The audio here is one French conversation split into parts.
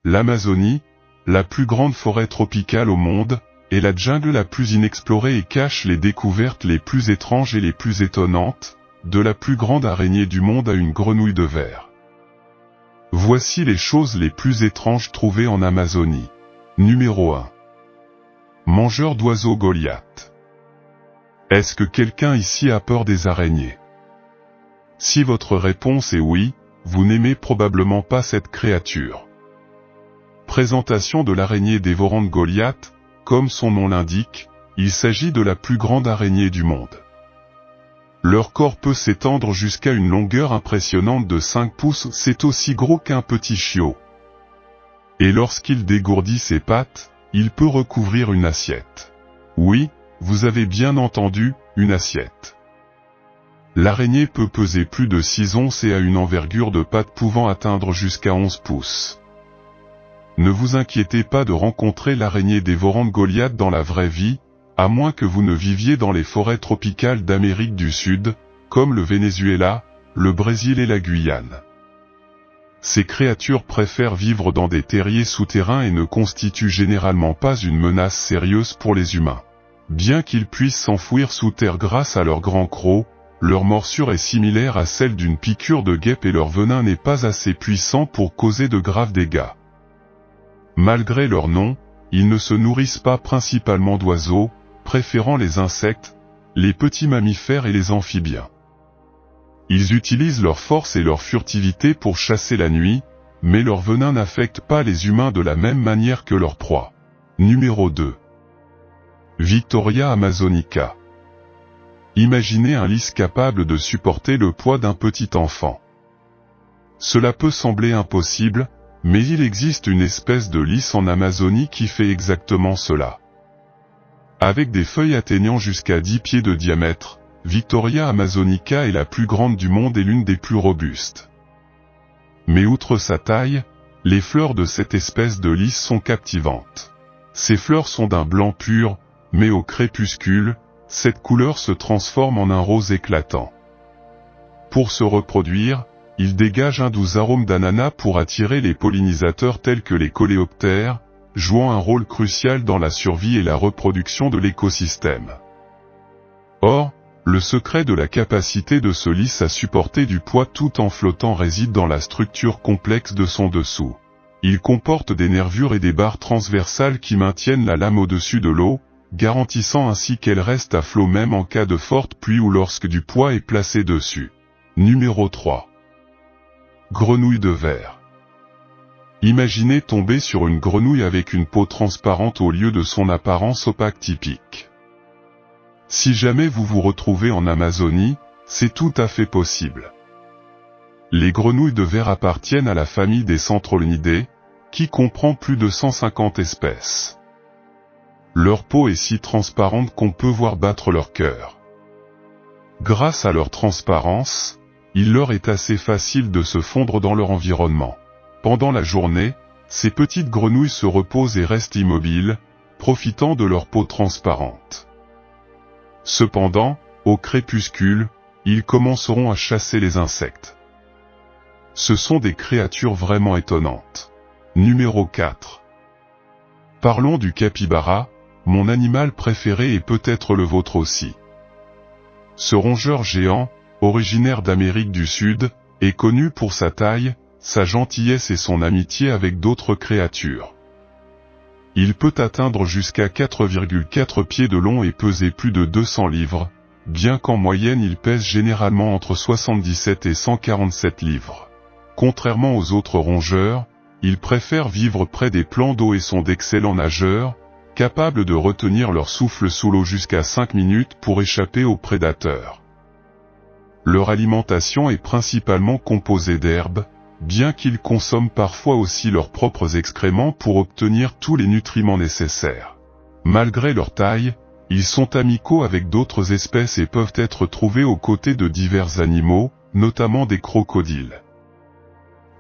L'Amazonie, la plus grande forêt tropicale au monde, est la jungle la plus inexplorée et cache les découvertes les plus étranges et les plus étonnantes, de la plus grande araignée du monde à une grenouille de verre. Voici les choses les plus étranges trouvées en Amazonie. Numéro 1. Mangeur d'oiseaux Goliath. Est-ce que quelqu'un ici a peur des araignées? Si votre réponse est oui, vous n'aimez probablement pas cette créature. Présentation de l'araignée dévorante Goliath. Comme son nom l'indique, il s'agit de la plus grande araignée du monde. Leur corps peut s'étendre jusqu'à une longueur impressionnante de 5 pouces, c'est aussi gros qu'un petit chiot. Et lorsqu'il dégourdit ses pattes, il peut recouvrir une assiette. Oui, vous avez bien entendu, une assiette. L'araignée peut peser plus de 6 onces et a une envergure de pattes pouvant atteindre jusqu'à 11 pouces. Ne vous inquiétez pas de rencontrer l'araignée dévorante Goliath dans la vraie vie, à moins que vous ne viviez dans les forêts tropicales d'Amérique du Sud, comme le Venezuela, le Brésil et la Guyane. Ces créatures préfèrent vivre dans des terriers souterrains et ne constituent généralement pas une menace sérieuse pour les humains. Bien qu'ils puissent s'enfouir sous terre grâce à leur grand croc, leur morsure est similaire à celle d'une piqûre de guêpe et leur venin n'est pas assez puissant pour causer de graves dégâts. Malgré leur nom, ils ne se nourrissent pas principalement d'oiseaux, préférant les insectes, les petits mammifères et les amphibiens. Ils utilisent leur force et leur furtivité pour chasser la nuit, mais leur venin n'affecte pas les humains de la même manière que leur proie. Numéro 2. Victoria amazonica. Imaginez un lys capable de supporter le poids d'un petit enfant. Cela peut sembler impossible, mais il existe une espèce de lys en Amazonie qui fait exactement cela. Avec des feuilles atteignant jusqu'à 10 pieds de diamètre, Victoria amazonica est la plus grande du monde et l'une des plus robustes. Mais outre sa taille, les fleurs de cette espèce de lys sont captivantes. Ces fleurs sont d'un blanc pur, mais au crépuscule, cette couleur se transforme en un rose éclatant. Pour se reproduire, il dégage un doux arôme d'ananas pour attirer les pollinisateurs tels que les coléoptères, jouant un rôle crucial dans la survie et la reproduction de l'écosystème. Or, le secret de la capacité de ce lys à supporter du poids tout en flottant réside dans la structure complexe de son dessous. Il comporte des nervures et des barres transversales qui maintiennent la lame au-dessus de l'eau, garantissant ainsi qu'elle reste à flot même en cas de forte pluie ou lorsque du poids est placé dessus. Numéro 3. Grenouille de verre. Imaginez tomber sur une grenouille avec une peau transparente au lieu de son apparence opaque typique. Si jamais vous vous retrouvez en Amazonie, c'est tout à fait possible. Les grenouilles de verre appartiennent à la famille des Centrolonidae, qui comprend plus de 150 espèces. Leur peau est si transparente qu'on peut voir battre leur cœur. Grâce à leur transparence, il leur est assez facile de se fondre dans leur environnement. Pendant la journée, ces petites grenouilles se reposent et restent immobiles, profitant de leur peau transparente. Cependant, au crépuscule, ils commenceront à chasser les insectes. Ce sont des créatures vraiment étonnantes. Numéro 4. Parlons du capybara, mon animal préféré et peut-être le vôtre aussi. Ce rongeur géant, originaire d'Amérique du Sud, est connu pour sa taille, sa gentillesse et son amitié avec d'autres créatures. Il peut atteindre jusqu'à 4,4 pieds de long et peser plus de 200 livres, bien qu'en moyenne il pèse généralement entre 77 et 147 livres. Contrairement aux autres rongeurs, ils préfèrent vivre près des plans d'eau et sont d'excellents nageurs, capables de retenir leur souffle sous l'eau jusqu'à 5 minutes pour échapper aux prédateurs. Leur alimentation est principalement composée d'herbes, bien qu'ils consomment parfois aussi leurs propres excréments pour obtenir tous les nutriments nécessaires. Malgré leur taille, ils sont amicaux avec d'autres espèces et peuvent être trouvés aux côtés de divers animaux, notamment des crocodiles.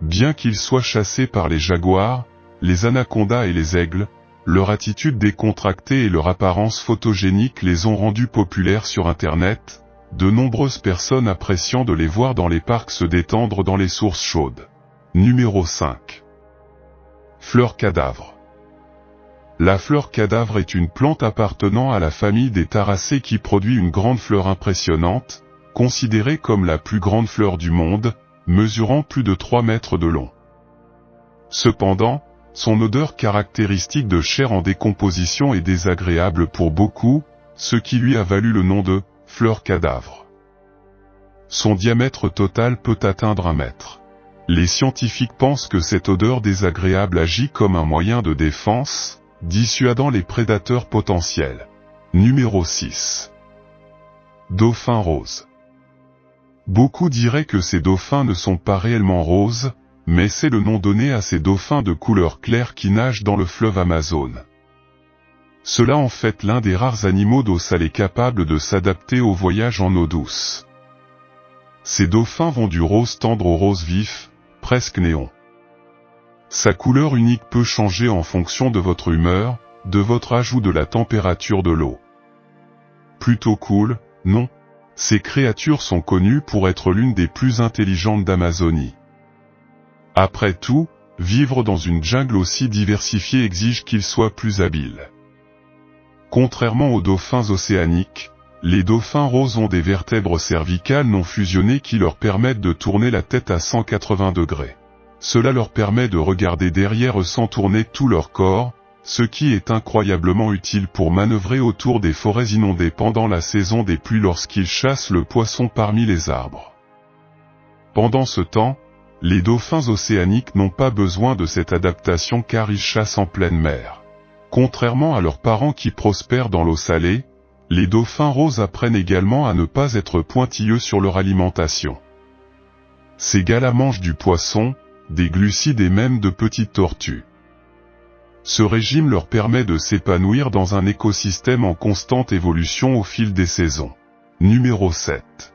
Bien qu'ils soient chassés par les jaguars, les anacondas et les aigles, leur attitude décontractée et leur apparence photogénique les ont rendus populaires sur Internet, de nombreuses personnes appréciant de les voir dans les parcs se détendre dans les sources chaudes. Numéro 5. Fleur cadavre. La fleur cadavre est une plante appartenant à la famille des Taracées qui produit une grande fleur impressionnante, considérée comme la plus grande fleur du monde, mesurant plus de 3 mètres de long. Cependant, son odeur caractéristique de chair en décomposition est désagréable pour beaucoup, ce qui lui a valu le nom de fleur cadavre. Son diamètre total peut atteindre 1 mètre. Les scientifiques pensent que cette odeur désagréable agit comme un moyen de défense, dissuadant les prédateurs potentiels. Numéro 6. Dauphin rose. Beaucoup diraient que ces dauphins ne sont pas réellement roses, mais c'est le nom donné à ces dauphins de couleur claire qui nagent dans le fleuve Amazone. Cela en fait l'un des rares animaux d'eau salée capables de s'adapter au voyage en eau douce. Ces dauphins vont du rose tendre au rose vif, presque néon. Sa couleur unique peut changer en fonction de votre humeur, de votre âge ou de la température de l'eau. Plutôt cool, non. Ces créatures sont connues pour être l'une des plus intelligentes d'Amazonie. Après tout, vivre dans une jungle aussi diversifiée exige qu'ils soient plus habiles. Contrairement aux dauphins océaniques, les dauphins roses ont des vertèbres cervicales non fusionnées qui leur permettent de tourner la tête à 180 degrés. Cela leur permet de regarder derrière eux sans tourner tout leur corps, ce qui est incroyablement utile pour manœuvrer autour des forêts inondées pendant la saison des pluies lorsqu'ils chassent le poisson parmi les arbres. Pendant ce temps, les dauphins océaniques n'ont pas besoin de cette adaptation car ils chassent en pleine mer. Contrairement à leurs parents qui prospèrent dans l'eau salée, les dauphins roses apprennent également à ne pas être pointilleux sur leur alimentation. Ces gars-là mangent du poisson, des glucides et même de petites tortues. Ce régime leur permet de s'épanouir dans un écosystème en constante évolution au fil des saisons. Numéro 7.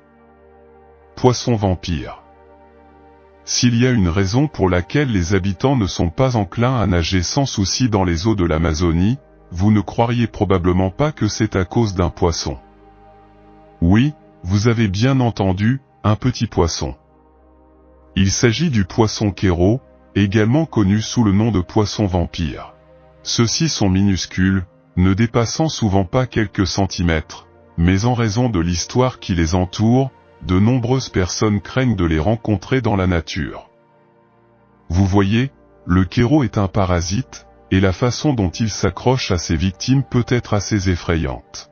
Poisson vampire. S'il y a une raison pour laquelle les habitants ne sont pas enclins à nager sans souci dans les eaux de l'Amazonie, vous ne croiriez probablement pas que c'est à cause d'un poisson. Oui, vous avez bien entendu, un petit poisson. Il s'agit du poisson kéro, également connu sous le nom de poisson vampire. Ceux-ci sont minuscules, ne dépassant souvent pas quelques centimètres, mais en raison de l'histoire qui les entoure, de nombreuses personnes craignent de les rencontrer dans la nature. Vous voyez, le kéro est un parasite, et la façon dont il s'accroche à ses victimes peut être assez effrayante.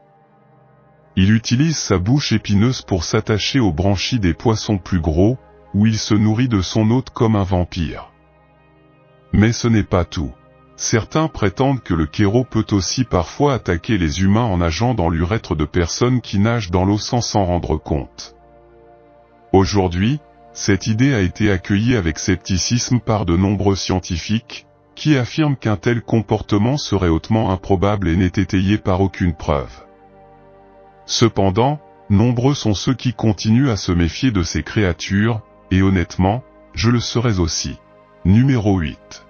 Il utilise sa bouche épineuse pour s'attacher aux branchies des poissons plus gros, où il se nourrit de son hôte comme un vampire. Mais ce n'est pas tout. Certains prétendent que le kéro peut aussi parfois attaquer les humains en nageant dans l'urètre de personnes qui nagent dans l'eau sans s'en rendre compte. Aujourd'hui, cette idée a été accueillie avec scepticisme par de nombreux scientifiques, qui affirment qu'un tel comportement serait hautement improbable et n'est étayé par aucune preuve. Cependant, nombreux sont ceux qui continuent à se méfier de ces créatures, et honnêtement, je le serais aussi. Numéro 8.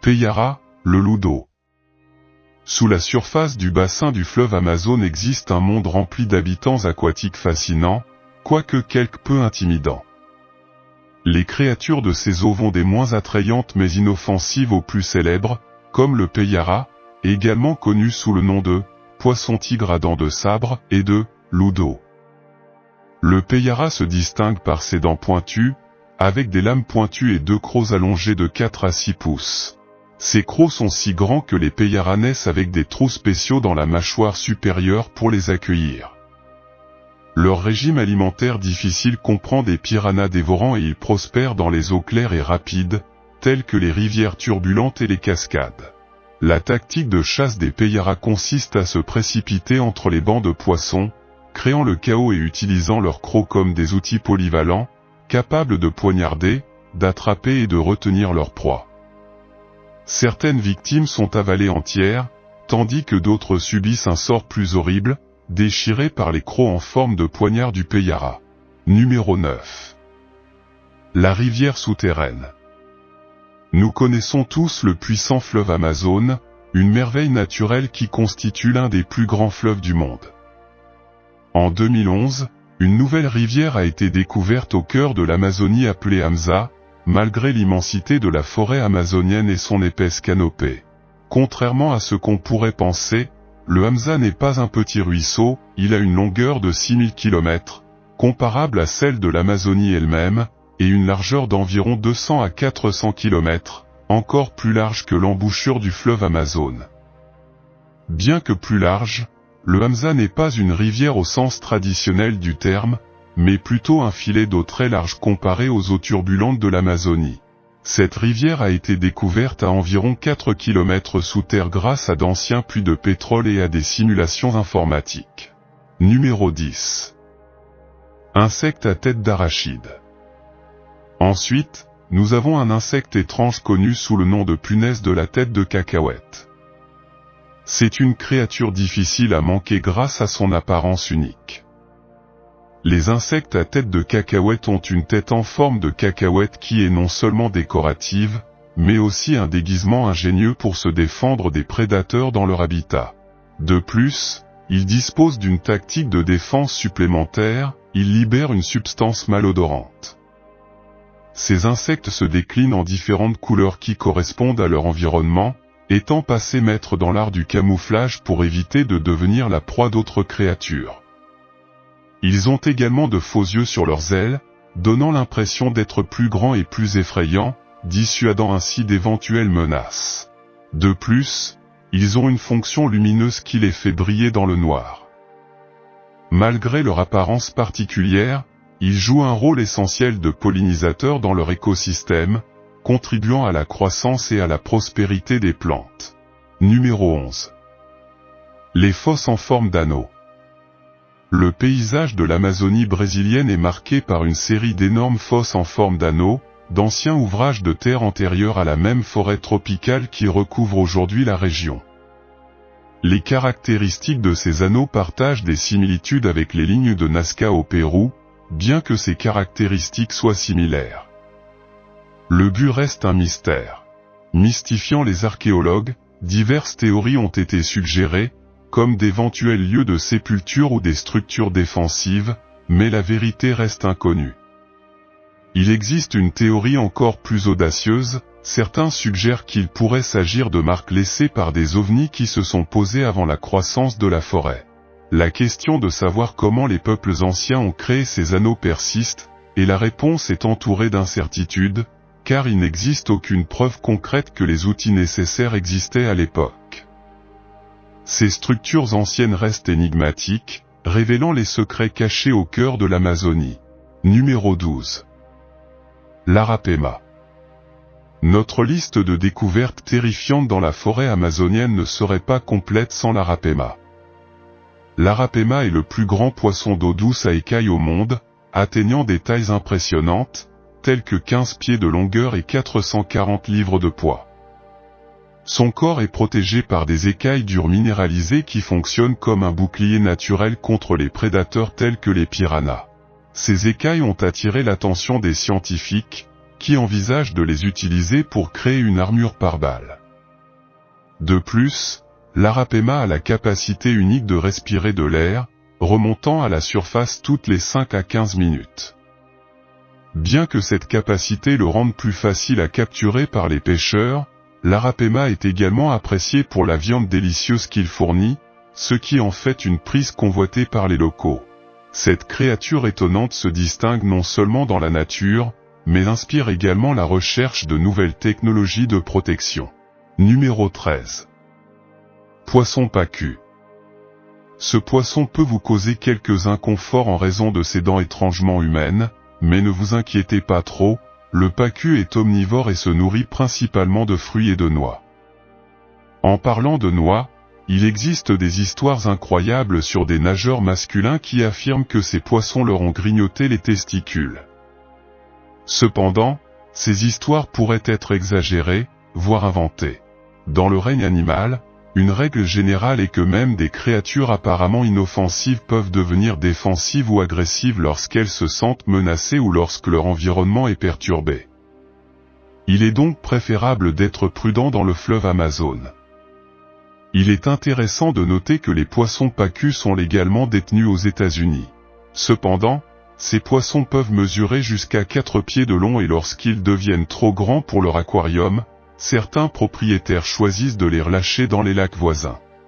Payara, le loup d'eau. Sous la surface du bassin du fleuve Amazone existe un monde rempli d'habitants aquatiques fascinants, quoique quelque peu intimidants. Les créatures de ces eaux vont des moins attrayantes mais inoffensives aux plus célèbres, comme le payara, également connu sous le nom de poisson-tigre à dents de sabre et de loup d'eau. Le payara se distingue par ses dents pointues, avec des lames pointues et 2 crocs allongés de 4 à 6 pouces. Ces crocs sont si grands que les payaras naissent avec des trous spéciaux dans la mâchoire supérieure pour les accueillir. Leur régime alimentaire difficile comprend des piranhas dévorants et ils prospèrent dans les eaux claires et rapides, telles que les rivières turbulentes et les cascades. La tactique de chasse des payaras consiste à se précipiter entre les bancs de poissons, créant le chaos et utilisant leurs crocs comme des outils polyvalents, capables de poignarder, d'attraper et de retenir leur proie. Certaines victimes sont avalées entières, tandis que d'autres subissent un sort plus horrible, déchirées par les crocs en forme de poignard du payara. Numéro 9. La rivière souterraine. Nous connaissons tous le puissant fleuve Amazone, une merveille naturelle qui constitue l'un des plus grands fleuves du monde. En 2011, une nouvelle rivière a été découverte au cœur de l'Amazonie appelée Amza, malgré l'immensité de la forêt amazonienne et son épaisse canopée. Contrairement à ce qu'on pourrait penser, le Hamza n'est pas un petit ruisseau, il a une longueur de 6000 km, comparable à celle de l'Amazonie elle-même, et une largeur d'environ 200 à 400 km, encore plus large que l'embouchure du fleuve Amazone. Bien que plus large, le Hamza n'est pas une rivière au sens traditionnel du terme, mais plutôt un filet d'eau très large comparé aux eaux turbulentes de l'Amazonie. Cette rivière a été découverte à environ 4 km sous terre grâce à d'anciens puits de pétrole et à des simulations informatiques. Numéro 10. Insecte à tête d'arachide. Ensuite, nous avons un insecte étrange connu sous le nom de punaise de la tête de cacahuète. C'est une créature difficile à manquer grâce à son apparence unique. Les insectes à tête de cacahuète ont une tête en forme de cacahuète qui est non seulement décorative, mais aussi un déguisement ingénieux pour se défendre des prédateurs dans leur habitat. De plus, ils disposent d'une tactique de défense supplémentaire, ils libèrent une substance malodorante. Ces insectes se déclinent en différentes couleurs qui correspondent à leur environnement, étant passés maîtres dans l'art du camouflage pour éviter de devenir la proie d'autres créatures. Ils ont également de faux yeux sur leurs ailes, donnant l'impression d'être plus grands et plus effrayants, dissuadant ainsi d'éventuelles menaces. De plus, ils ont une fonction lumineuse qui les fait briller dans le noir. Malgré leur apparence particulière, ils jouent un rôle essentiel de pollinisateurs dans leur écosystème, contribuant à la croissance et à la prospérité des plantes. Numéro 11. Les fosses en forme d'anneau. Le paysage de l'Amazonie brésilienne est marqué par une série d'énormes fosses en forme d'anneau, d'anciens ouvrages de terre antérieurs à la même forêt tropicale qui recouvre aujourd'hui la région. Les caractéristiques de ces anneaux partagent des similitudes avec les lignes de Nazca au Pérou, bien que ces caractéristiques soient similaires. Le but reste un mystère. Mystifiant les archéologues, diverses théories ont été suggérées, comme d'éventuels lieux de sépulture ou des structures défensives, mais la vérité reste inconnue. Il existe une théorie encore plus audacieuse, certains suggèrent qu'il pourrait s'agir de marques laissées par des ovnis qui se sont posés avant la croissance de la forêt. La question de savoir comment les peuples anciens ont créé ces anneaux persiste, et la réponse est entourée d'incertitudes, car il n'existe aucune preuve concrète que les outils nécessaires existaient à l'époque. Ces structures anciennes restent énigmatiques, révélant les secrets cachés au cœur de l'Amazonie. Numéro 12. L'Arapema. Notre liste de découvertes terrifiantes dans la forêt amazonienne ne serait pas complète sans l'Arapema. L'Arapema est le plus grand poisson d'eau douce à écailles au monde, atteignant des tailles impressionnantes, telles que 15 pieds de longueur et 440 livres de poids. Son corps est protégé par des écailles dures minéralisées qui fonctionnent comme un bouclier naturel contre les prédateurs tels que les piranhas. Ces écailles ont attiré l'attention des scientifiques, qui envisagent de les utiliser pour créer une armure pare-balles. De plus, l'Arapema a la capacité unique de respirer de l'air, remontant à la surface toutes les 5 à 15 minutes. Bien que cette capacité le rende plus facile à capturer par les pêcheurs, l'Arapema est également apprécié pour la viande délicieuse qu'il fournit, ce qui en fait une prise convoitée par les locaux. Cette créature étonnante se distingue non seulement dans la nature, mais inspire également la recherche de nouvelles technologies de protection. Numéro 13. Poisson pacu. Ce poisson peut vous causer quelques inconforts en raison de ses dents étrangement humaines, mais ne vous inquiétez pas trop, le pacu est omnivore et se nourrit principalement de fruits et de noix. En parlant de noix, il existe des histoires incroyables sur des nageurs masculins qui affirment que ces poissons leur ont grignoté les testicules. Cependant, ces histoires pourraient être exagérées, voire inventées. Dans le règne animal, une règle générale est que même des créatures apparemment inoffensives peuvent devenir défensives ou agressives lorsqu'elles se sentent menacées ou lorsque leur environnement est perturbé. Il est donc préférable d'être prudent dans le fleuve Amazone. Il est intéressant de noter que les poissons pacus sont légalement détenus aux États-Unis. Cependant, Ces poissons peuvent mesurer jusqu'à 4 pieds de long et lorsqu'ils deviennent trop grands pour leur aquarium, certains propriétaires choisissent de les relâcher dans les lacs voisins.